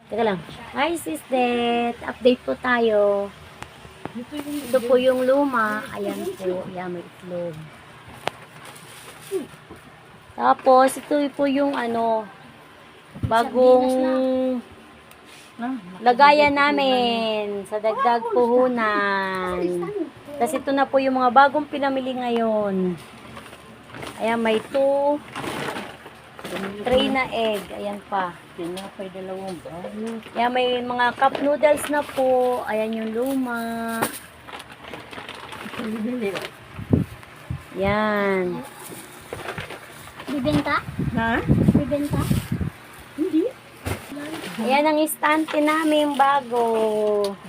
Teka lang. Hi, sis Det. Update po tayo. Ito po yung luma. Ayan po. Ayan, may itlog. Tapos, ito po yung bagong lagayan namin sa dagdag puhunan. Tapos ito na po yung mga bagong pinamili ngayon. Ayan, may 3 na egg. Ayan pa. Tinapay dalawang bago. Ayan, may mga cup noodles na po. Ayan yung luma. Yan. Bibenta? Ha? Bibenta? Hindi. Ayan ang istante namin bago.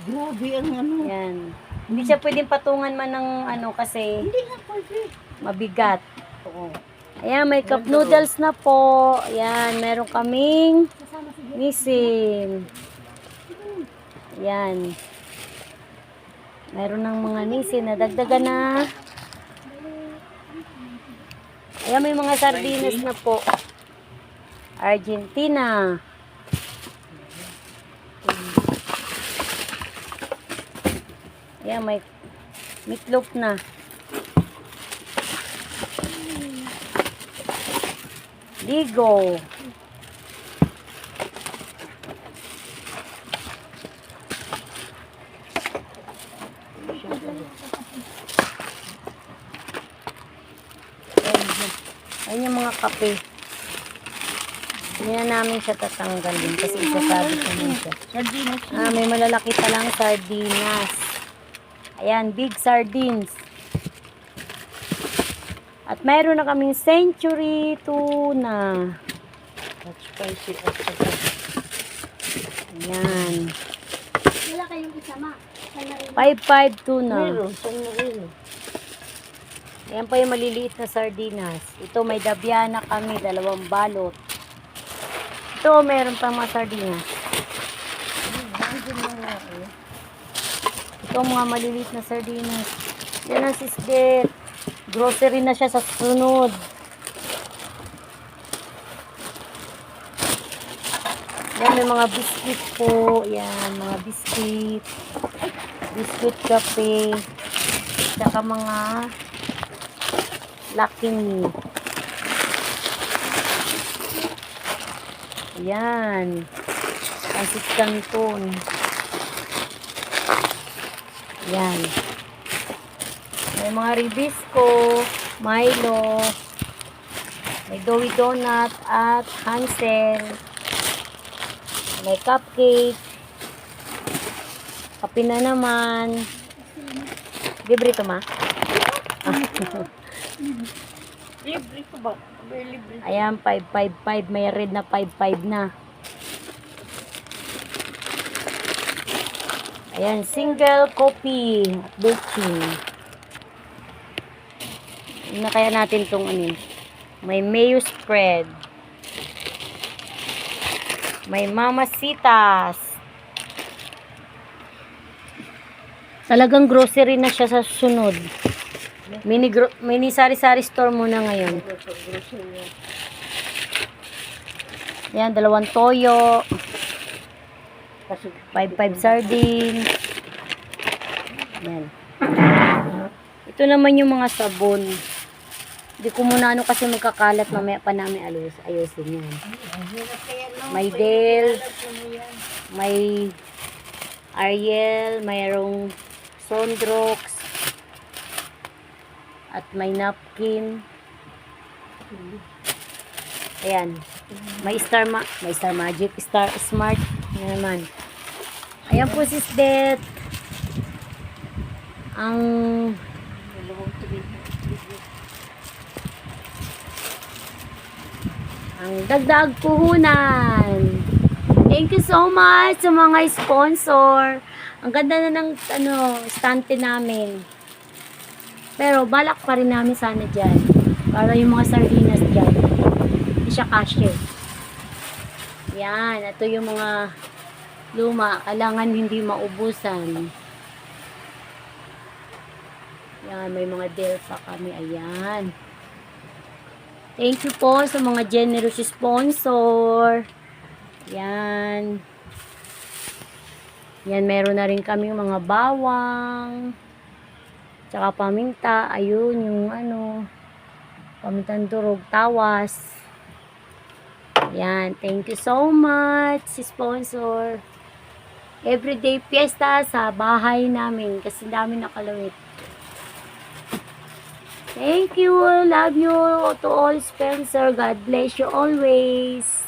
Grabe ang ano. Yan. Hindi siya pwedeng patungan man ng kasi Hindi nga pwede. mabigat. Oo. Ayan, may cup noodles na po. Ayan, meron kaming Kasama si nisim. Ayan. Meron ng mga nisim na dagdagan na. Ayan, may mga sardinas na po. Argentina. Ayan, may meatloaf na. Ligo. Ayan yung mga kape. Hindi na namin siya tatanggalin kasi isasabi ko naman siya. Sardinas. May malalaki palang sardinas. Ayan, big sardines. At mayroon na kaming century tuna. At spicy at saka. Ayan. Wala kayong isama. Sana rin. 5-5 tuna. Meron. Saan na rin? Ayan pa yung maliliit na sardinas. Ito may dabiana kami, 2 balot. Ito meron pa mga sardinas. Nandun na nga eh. Ito mga maliliit na sardinas. Yan ang sisdet. Grocery na siya sa sunod. Yan, may mga biscuit po. Yan, mga biscuit. Biscuit kape. Saka mga Lucky Me. Yan. Pansit Canton. Yan. May mga Ribisco, Milo, may Doughy Donut at Hansel. May cupcake. Kape na naman. Libre ito, ma? Libre ko ba? Very libre. Ayan, 555. May red na 55 na. Ayan, single coffee. Baking. Na kaya natin itong may mayo spread. May mamasitas. Talagang grocery na siya sa sunod. Mini sari-sari store muna ngayon. Ayan, 2 toyo. 5-5 sardine. Ayan. Ito naman yung mga sabon. Hindi ko muna kasi magkakalat. Mamaya pa namin ayusin yan. May Dell. May Ariel. Mayroong Sondrox. At may napkin. Ayan. May Star Magic. Star Smart. Ayan naman. Ayan po sis Det. Ang dagdag puhunan. Thank you so much sa mga sponsor. Ang ganda na ng stante namin. Pero balak pa rin namin sana dyan. Para yung mga sardinas dyan. Hindi siya cashier. Yan. Ito yung mga luma. Kailangan hindi maubusan. Yan. May mga Dell pa kami. Ayan. Thank you po sa mga generous sponsor. Yan. Yan, meron na rin kami mga bawang. Tsaka paminta. Ayun, yung ano, pamintang durog, tawas. Yan, thank you so much, sponsor. Everyday fiesta sa bahay namin kasi dami nakalawit. Thank you. Love you to all, Spencer. God bless you always.